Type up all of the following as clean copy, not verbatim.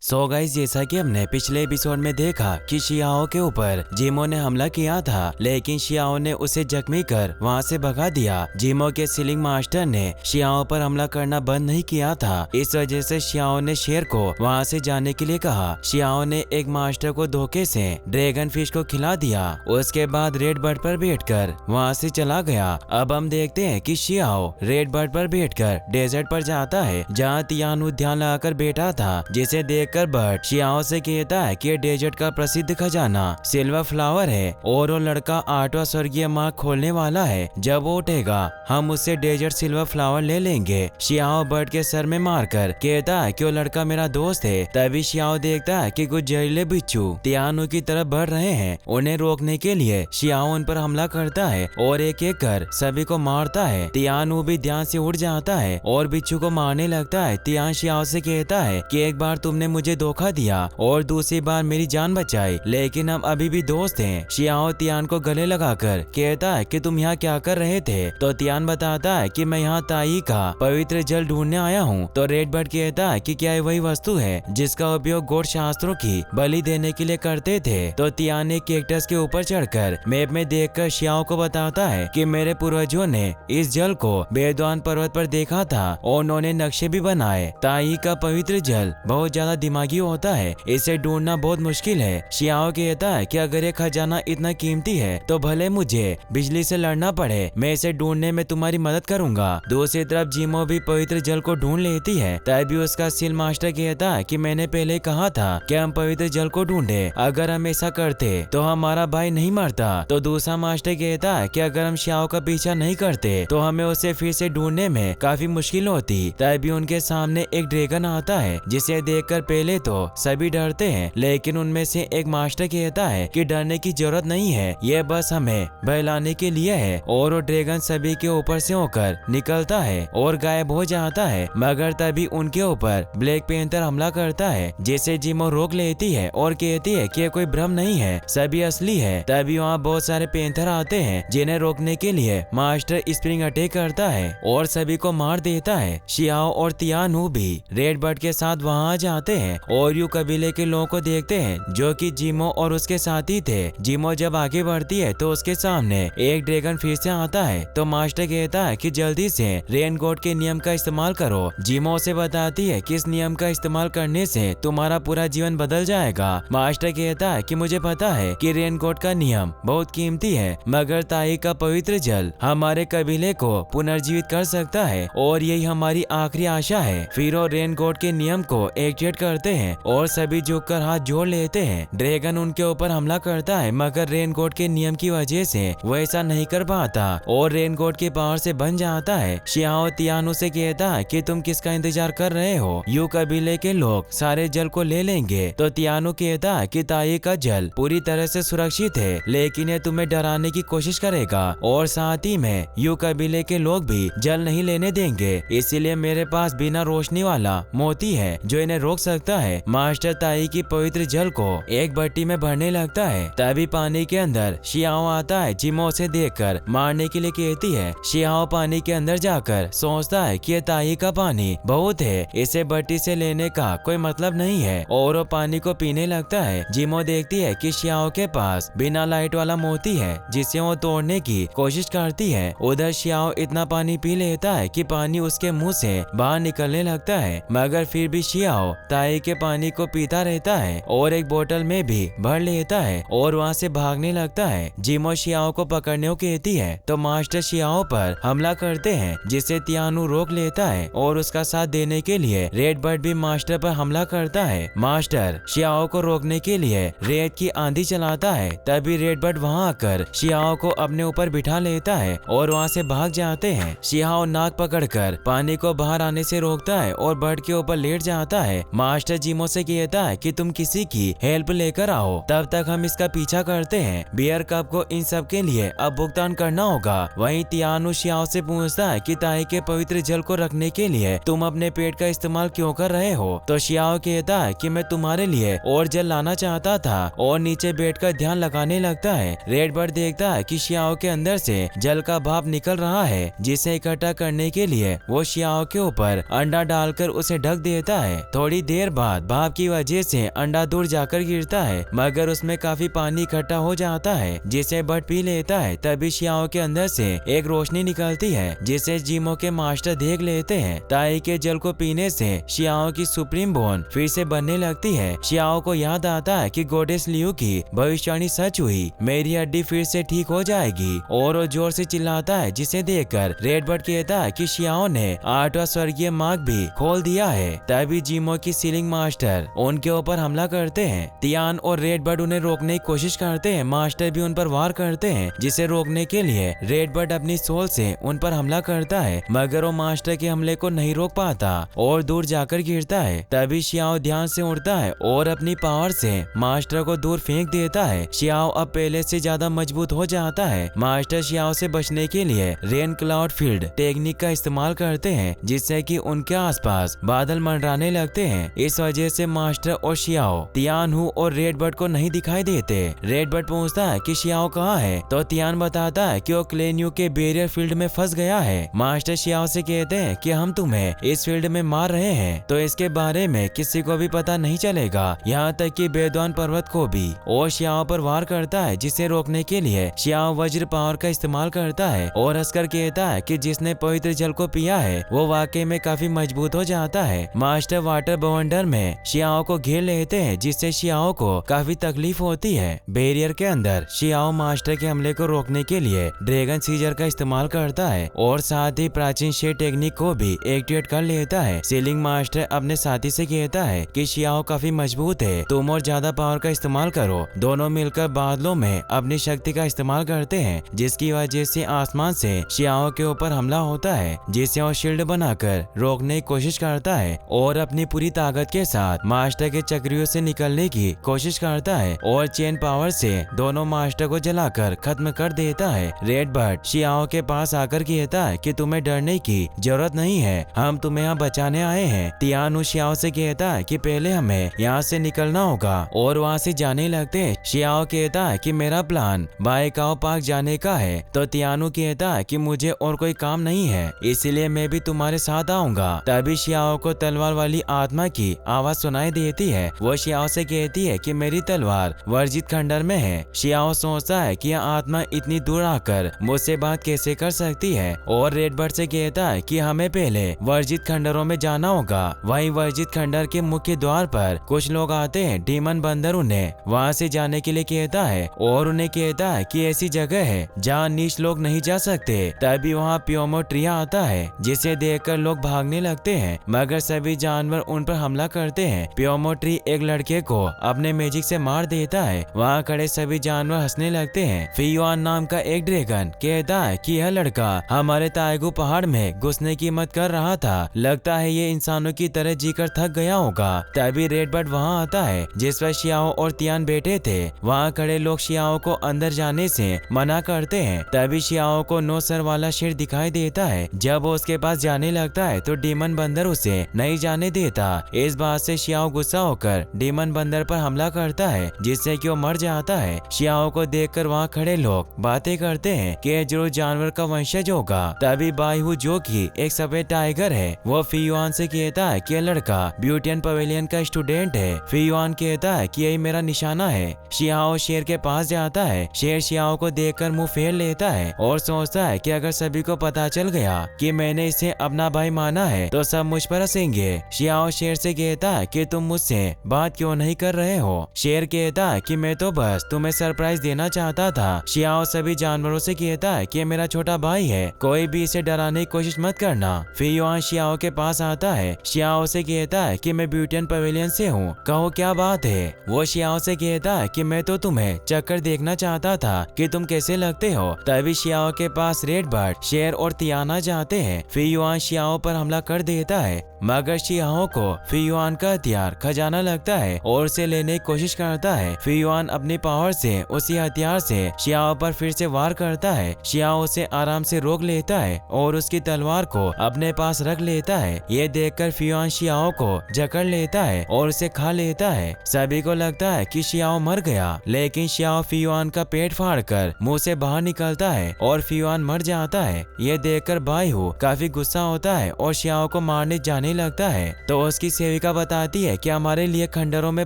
So guys, जैसा कि हमने पिछले एपिसोड में देखा कि शियाओ के ऊपर जिमो ने हमला किया था, लेकिन शियाओ ने उसे जख्मी कर वहां से भगा दिया। जिमो के सीलिंग मास्टर ने शियाओ पर हमला करना बंद नहीं किया था। इस वजह से शियाओ ने शेर को वहां से जाने के लिए कहा। शियाओ ने एक मास्टर को धोखे से ड्रैगन फिश को खिला दिया। उसके बाद रेड बर्ड पर बैठकर वहां से चला गया। अब हम देखते हैं कि शियाओ रेड बर्ड पर बैठकर डेजर्ट पर जाता है, जहाँ तियान उद्यान लगाकर बैठा था, जिसे देखकर बर्ड शियाओ से कहता है कि डेजर्ट का प्रसिद्ध खजाना सिल्वर फ्लावर है और वो लड़का 8वां स्वर्गीय मार्ग खोलने वाला है। जब वो उठेगा हम उससे डेजर्ट सिल्वर फ्लावर ले लेंगे। शियाओ बर्ड के सर में मारकर कहता है कि वो लड़का मेरा दोस्त है। तभी शियाओ देखता है कि कुछ जहरीले बिच्छू तियानु की तरफ बढ़ रहे हैं। उन्हें रोकने के लिए शियाओ उन पर हमला करता है और एक एक कर सभी को मारता है। तियानु भी ध्यान से उड़ जाता है और बिच्छू को मारने लगता है। तियान शियाओ से कहता है कि एक बार तुमने मुझे धोखा दिया और दूसरी बार मेरी जान बचाई, लेकिन हम अभी भी दोस्त हैं। शियाओ तियान को गले लगाकर कहता है कि तुम यहाँ क्या कर रहे थे? तो तियान बताता है कि मैं यहाँ ताई का पवित्र जल ढूंढने आया हूँ। तो रेड बर्ड कहता है कि क्या ये वही वस्तु है जिसका उपयोग गौड़ शास्त्रों की बलि देने के लिए करते थे? तो तियान एक कैक्टस के ऊपर चढ़कर मैप में देखकर शियाओ को बताता है कि मेरे पूर्वजों ने इस जल को बेदवान पर्वत पर देखा था और उन्होंने नक्शे भी बनाए। ताई का पवित्र जल बहुत ज्यादा दिमागी होता है, इसे ढूंढना बहुत मुश्किल है। शियाओ कहता है कि अगर ये खजाना इतना कीमती है तो भले मुझे बिजली से लड़ना पड़े, मैं इसे ढूंढने में तुम्हारी मदद करूंगा। दूसरी तरफ जिमो भी पवित्र जल को ढूंढ लेती है। तभी उसका सील मास्टर कहता है कि मैंने पहले कहा था कि हम पवित्र जल को ढूंढे, अगर हम ऐसा करते तो हमारा भाई नहीं मरता। तो दूसरा मास्टर कहता है कि अगर हम शियाओ का पीछा नहीं करते तो हमें उसे फिर से ढूंढने में काफी मुश्किल होती। तभी उनके सामने एक ड्रैगन आता है, जिसे देखकर पहले तो सभी डरते हैं, लेकिन उनमें से एक मास्टर कहता है कि डरने की जरूरत नहीं है, यह बस हमें बहलाने के लिए है। और वो ड्रैगन सभी के ऊपर से होकर निकलता है और गायब हो जाता है। मगर तभी उनके ऊपर ब्लैक पैंथर हमला करता है, जिसे जिमो रोक लेती है और कहती है कि कोई भ्रम नहीं है, सभी असली है। तभी वहाँ बहुत सारे पैंथर आते हैं, जिन्हें रोकने के लिए मास्टर स्प्रिंग अटैक करता है और सभी को मार देता है। शियाओ और तियानु भी रेड बर्ड के साथ वहाँ आ जाते हैं और यू कबीले के लोगों को देखते हैं, जो कि जिमो और उसके साथी थे। जिमो जब आगे बढ़ती है तो उसके सामने एक ड्रैगन फिर से आता है। तो मास्टर कहता है कि जल्दी से रेन गॉड के नियम का इस्तेमाल करो। जिमो उसे बताती है कि इस नियम का इस्तेमाल करने से तुम्हारा पूरा जीवन बदल जाएगा। मास्टर कहता है कि मुझे पता है कि रेन गॉड का नियम बहुत कीमती है, मगर ताई का पवित्र जल हमारे कबीले को पुनर्जीवित कर सकता है और यही हमारी आखिरी आशा है। फिर वो रेन गॉड के नियम को एक्टिवेट करते हैं और सभी झुककर हाथ जोड़ लेते हैं। ड्रैगन उनके ऊपर हमला करता है, मगर रेन गॉड के नियम की वजह से वो ऐसा नहीं कर पाता और रेन गॉड के पावर से बन जाता है। शियाओ तियानु से कहता है कि तुम किसका इंतजार कर रहे हो? यू कबीले के लोग सारे जल को ले लेंगे। तो तियानु कहता है कि ताई का जल पूरी तरह से सुरक्षित है, लेकिन ये तुम्हें डराने की कोशिश करेगा और साथ ही में यू कबीले के लोग भी जल नहीं लेने देंगे। इसीलिए मेरे पास बिना रोशनी वाला मोती है जो इन्हें रोक सकता है। मास्टर ताई की पवित्र जल को एक भट्टी में भरने लगता है। तभी पानी के अंदर शियाओ आता है। जिमो उसे देखकर मारने के लिए कहती है। शियाओ पानी के अंदर जाकर सोचता है कि ये ताई का पानी बहुत है, इसे भट्टी से लेने का कोई मतलब नहीं है और वो पानी को पीने लगता है। जिमो देखती है कि शियाओ के पास बिना लाइट वाला मोती है, जिसे वो तोड़ने की कोशिश करती है। उधर शियाओ इतना पानी पी लेता है कि पानी उसके मुंह से बाहर निकलने लगता है, मगर फिर भी शियाओ ताई के पानी को पीता रहता है और एक बोतल में भी भर लेता है और वहाँ से भागने लगता है। जिमो शियाओ को पकड़ने को कहती है तो मास्टर शियाओ पर हमला करते हैं, जिसे तियानु रोक लेता है और उसका साथ देने के लिए रेड बर्ड भी मास्टर पर हमला करता है। मास्टर शियाओ को रोकने के लिए रेत की आंधी चलाता है। तभी रेड बर्ड वहाँ आकर शियाओ को अपने ऊपर बिठा लेता है और वहाँ से भाग जाते हैं। शियाओ नाक पकड़कर पानी को बाहर आने से रोकता है और बर्ड के ऊपर लेट जाता है। मास्टर जिमो से कहता है कि तुम किसी की हेल्प लेकर आओ, तब तक हम इसका पीछा करते हैं। बियर कप को इन सब के लिए अब भुगतान करना होगा। वहीं तियानु शियाओ से पूछता है कि ताई के पवित्र जल को रखने के लिए तुम अपने पेट का इस्तेमाल क्यों कर रहे हो? तो शियाओ कहता है कि मैं तुम्हारे लिए और जल लाना चाहता था और नीचे बैठकर ध्यान लगाने लगता है। रेड बर्ड देखता है कि शियाओ के अंदर से जल का भाप निकल रहा है, जिसे इकट्ठा करने के लिए वो शियाओ के ऊपर अंडा डालकर उसे ढक देता है। थोड़ी देर बाद भाप की वजह से अंडा दूर जाकर गिरता है, मगर उसमें काफी पानी इकट्ठा हो जाता है जिसे बट पी लेता है। तभी शियाओ के अंदर से एक रोशनी निकलती है जिसे जिमो के मास्टर देख लेते हैं। ताई के जल को पीने से शियाओ की सुप्रीम बोन फिर से बनने लगती है। शियाओ को याद आता है कि गॉडेस लियू की भविष्यवाणी सच हुई, मेरी हड्डी फिर से ठीक हो जाएगी, और वो जोर से चिल्लाता है जिसे देखकर रेडबर्ड कहता है कि शियाओ ने 8वां स्वर्गीय मार्ग भी खोल दिया है। तभी जिमो की सीलिंग मास्टर उनके ऊपर हमला करते हैं। तियान और रेडबर्ड उन्हें रोकने की कोशिश करते हैं, मास्टर भी उन पर वार करते हैं, जिसे रोकने के लिए रेडबर्ड अपनी सोल से उन पर हमला करता है, मगर वो मास्टर के हमले को नहीं रोक पाता और दूर जाकर गिरता है। तभी शियाओ ध्यान से उड़ता है और अपनी पावर से मास्टर को दूर फेंक देता है। शियाओ अब पहले से ज्यादा मजबूत हो जाता है। मास्टर शियाओ से बचने के लिए रेन क्लाउड फील्ड टेक्निक का इस्तेमाल करते हैं, जिससे कि उनके आसपास बादल मंडराने लगते हैं। इस वजह से मास्टर और शियाओ तियान हु और रेडबर्ड को नहीं दिखाई देते। रेडबर्ड पूछता है कि शियाओ कहाँ है, तो तियान बताता है कि वो क्लेन्यू के बैरियर फील्ड में फंस गया है। मास्टर शियाओ से कहते हैं कि हम तुम्हें इस फील्ड में मार रहे हैं, तो इसके बारे में किसी को भी पता नहीं चलेगा, यहाँ तक कि बेदवान पर्वत को भी। और शियाओ पर वार करता है, जिसे रोकने के लिए शियाओ वज्र पावर का इस्तेमाल करता है और हंसकर कहता है कि जिसने पवित्र जल को पिया है वो वाकई में काफी मजबूत हो जाता है। मास्टर वाटर बवंडर में शियाओ को घेर लेते हैं, जिससे शियाओ को काफी तकलीफ होती है। बैरियर के अंदर शियाओ मास्टर के हमले को रोकने के लिए ड्रैगन सीजर का इस्तेमाल करता है और साथ ही प्राचीन शेड टेक्निक को भी एक्टिवेट कर लेता है। सीलिंग मास्टर अपने साथी से कहता है कि शियाओ काफी मजबूत है, तुम और ज्यादा पावर का इस्तेमाल करो। दोनों मिलकर बादलों में अपनी शक्ति का इस्तेमाल करते हैं, जिसकी वजह से आसमान से शियाओ के ऊपर हमला होता है, जिसे वो शील्ड बनाकर रोकने की कोशिश करता है और अपनी पूरी ताकत के साथ मास्टर के चक्रियों से निकलने की कोशिश करता है और चेन पावर से दोनों मास्टर को जलाकर खत्म कर देता है। रेडबर्ड शियाओ के पास आकर कहता है कि तुम्हें डरने की जरूरत नहीं है, हम तुम्हें यहाँ बचाने आए हैं। तियान शियाओ से कहता है कि पहले हमें यहाँ से निकलना होगा और वहाँ से जाने लगते हैं। शियाओ कहता है कि मेरा प्लान बाइकाओ पार्क जाने का है, तो तियानु कहता है कि मुझे और कोई काम नहीं है, इसलिए मैं भी तुम्हारे साथ आऊंगा। तभी शियाओ को तलवार वाली आत्मा की आवाज सुनाई देती है। वो शियाओ से कहती है कि मेरी तलवार वर्जित खंडर में है। शियाओ सोचता है कि यह आत्मा इतनी दूर आकर मुझसे बात कैसे कर सकती है और रेडबर्ड से कहता है कि हमें पहले वर्जित खंडरों में जाना होगा। वहीं वर्जित खंडर के मुख्य द्वार पर कुछ लोग आते हैं। डीमन बंदर उन्हें वहां से जाने के लिए कहता है और उन्हें कहता है कि ऐसी जगह है जहाँ नीच लोग नहीं जा सकते। तभी वहाँ प्योमो ट्रिया आता है, जिसे देखकर लोग भागने लगते हैं, मगर सभी जानवर उन पर हमला करते हैं। प्योमो ट्री एक लड़के को अपने मैजिक से मार देता है। वहाँ खड़े सभी जानवर हंसने लगते हैं। फियुआन नाम का एक ड्रैगन कहता है कि यह लड़का हमारे ताइगू पहाड़ में घुसने की हिम्मत कर रहा था, लगता है ये इंसानों की तरह जीकर थक गया होगा। तभी रेडबर्ड वहाँ आता है, जिस पर शियाओ और तियान बैठे थे। वहाँ खड़े लोग शियाओ को अंदर जाने से मना करते हैं। तभी शियाओ को 9 सर वाला शेर दिखाई देता है। जब वो उसके पास जाने लगता है तो डीमन बंदर उसे नहीं जाने देता। इस बात से शियाओ गुस्सा होकर डीमन बंदर पर हमला करता है, जिससे कि वो मर जाता है। शियाओ को देखकर वहाँ खड़े लोग बातें करते हैं कि जरूर जानवर का वंशज होगा। तभी बाईहू, जो कि एक सफेद टाइगर है, वो फियुआन से कहता है कि यह लड़का ब्यूटियन पवेलियन का स्टूडेंट है। फियुआन कहता है कि यही मेरा निशाना है। शियाओ शेर के पास जाता है। शेर शियाओ को देखकर मुंह फेर लेता है और सोचता है कि अगर सभी को पता चल गया कि मैंने इसे अपना भाई माना है तो सब मुझ पर हंसेंगे। शियाओ शेर से कहता है कि तुम मुझसे बात क्यों नहीं कर रहे हो। शेर कहता है कि मैं तो बस तुम्हें सरप्राइज देना चाहता था। शियाओ सभी जानवरों से कहता है कि मेरा छोटा भाई है, कोई भी इसे डराने की कोशिश मत करना। फियुआन शियाओ के पास आता है। शियाओ से कहता है कि मैं ब्यूटियन पवेलियन से हूँ, कहो क्या बात है। वो शियाओ से कहता है कि मैं तो तुम्हें चक्कर देखना चाहता था कि तुम कैसे लगते हो। तभी शियाओ के पास रेडबर्ड, शेर और तियाना जाते हैं। फियुआन शियाओ पर हमला कर देता है, मगर शियाओ को फियुआन का हथियार खजाना लगता है और उसे लेने की कोशिश करता है। फियुआन अपनी पावर से उसी हथियार से शियाओ पर फिर से वार करता है। शियाओ उसे आराम से रोक लेता है और उसकी तलवार को अपने पास रख लेता है। ये देखकर फियुआन शियाओ को जकड़ लेता है और उसे खा लेता है। सभी को लगता है कि शियाओ मर गया, लेकिन शियाओ फियुआन का पेट फाड़कर मुंह से बाहर निकलता है और फियुआन मर जाता है। ये देखकर बाईहू काफी गुस्सा होता है और शियाओ को मारने जाने लगता है, तो उसकी सेविका युविका बताती है कि हमारे लिए खंडरों में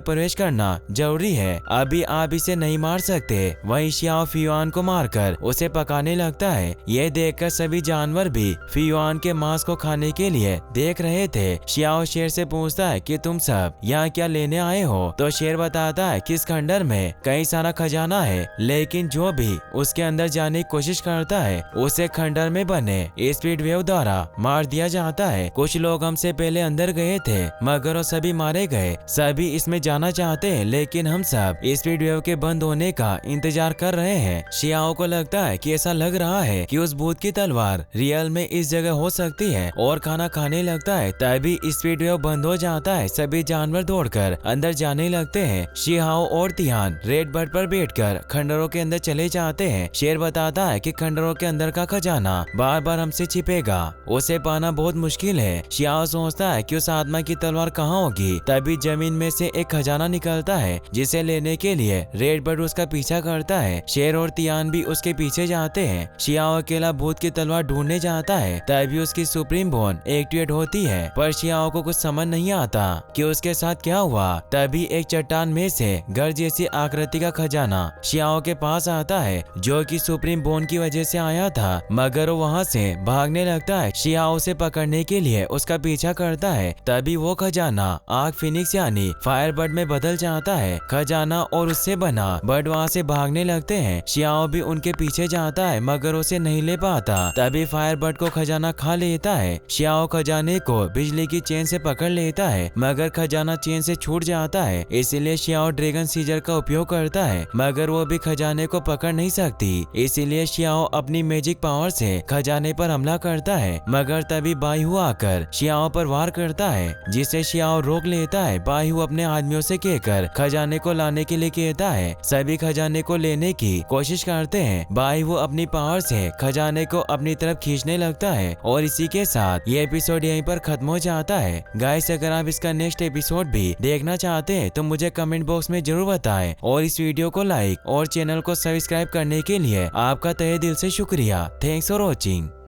प्रवेश करना जरूरी है, अभी आप इसे नहीं मार सकते। वहीं शियाओ फियुआन को मारकर उसे पकाने लगता है। यह देखकर सभी जानवर भी फियुआन के मांस को खाने के लिए देख रहे थे। शियाओ शेर से पूछता है कि तुम सब यहाँ क्या लेने आए हो? तो शेर बताता है कि इस खंडर में कई सारा खजाना है, लेकिन जो भी उसके अंदर जाने की कोशिश करता है उसे खंडर में बने स्पीड वेव द्वारा मार दिया जाता है। कुछ लोग हमसे पहले अंदर गए थे मगर वो सभी मारे गए। सभी इसमें जाना चाहते हैं, लेकिन हम सब स्पीड वेव के बंद होने का इंतजार कर रहे हैं। शियाओ को लगता है कि ऐसा लग रहा है कि उस भूत की तलवार रियल में इस जगह हो सकती है और खाना खाने लगता है। तभी स्पीड वेव बंद हो जाता है। सभी जानवर दौड़कर अंदर जाने लगते हैं। शियाओ और तिहान रेड बर्ड पर बैठकर खंडरों के अंदर चले जाते हैं। शेर बताता है कि खंडरों के अंदर का खजाना बार बार हमसे छिपेगा, उसे पाना बहुत मुश्किल है। शियाओ सोचता है कि उस आत्मा की तलवार कहाँ होगी। तभी जमीन में से एक खजाना निकलता है जिसे लेने के लिए रेड बर्ड उसका पीछा करता है। शेर और तियान भी उसके पीछे जाते हैं। शियाओ अकेला भूत की तलवार ढूंढने जाता है। तभी उसकी सुप्रीम बोन एक्टिवेट होती है, पर शियाओ को कुछ समझ नहीं आता कि उसके साथ क्या हुआ। तभी एक चट्टान में से घर जैसी आकृति का खजाना शियाओ के पास आता है, जो कि सुप्रीम बोन की वजह से आया था, मगर वो वहाँ से भागने लगता है। शियाओ उसे पकड़ने के लिए उसका पीछा करता है। तभी वो खजाना आग फिनिक्स यानी फायर बर्ड में बदल जाता है। खजाना और उससे बना बर्ड वहाँ से भागने लगते हैं। शियाओ भी उनके पीछे जाता है मगर उसे नहीं ले पाता। तभी फायर बर्ड को खजाना खा लेता है। शियाओ खजाने को बिजली की चेन से पकड़ लेता है मगर खजाना चेन से छूट जाता है। इसलिए शियाओ ड्रैगन सीजर का उपयोग करता है मगर वो भी खजाने को पकड़ नहीं सकती। इसीलिए शियाओ अपनी मैजिक पावर से खजाने पर हमला करता है, मगर तभी बायहू आकर शियाओ पर वार करता है, जिसे शियाओ रोक लेता है। बायहू अपने आदमियों से कहकर खजाने को लाने के लिए कहता है। सभी खजाने को लेने की कोशिश करते हैं। बायहू अपनी पावर से खजाने को अपनी तरफ खींचने लगता है और इसी के साथ ये एपिसोड यहीं पर खत्म हो जाता है। गाइस, अगर आप इसका नेक्स्ट एपिसोड भी देखना चाहते हैं तो मुझे कमेंट बॉक्स में जरूर बताएं और इस वीडियो को लाइक और चैनल को सब्सक्राइब करने के लिए आपका तहे दिल से शुक्रिया। Thanks for watching.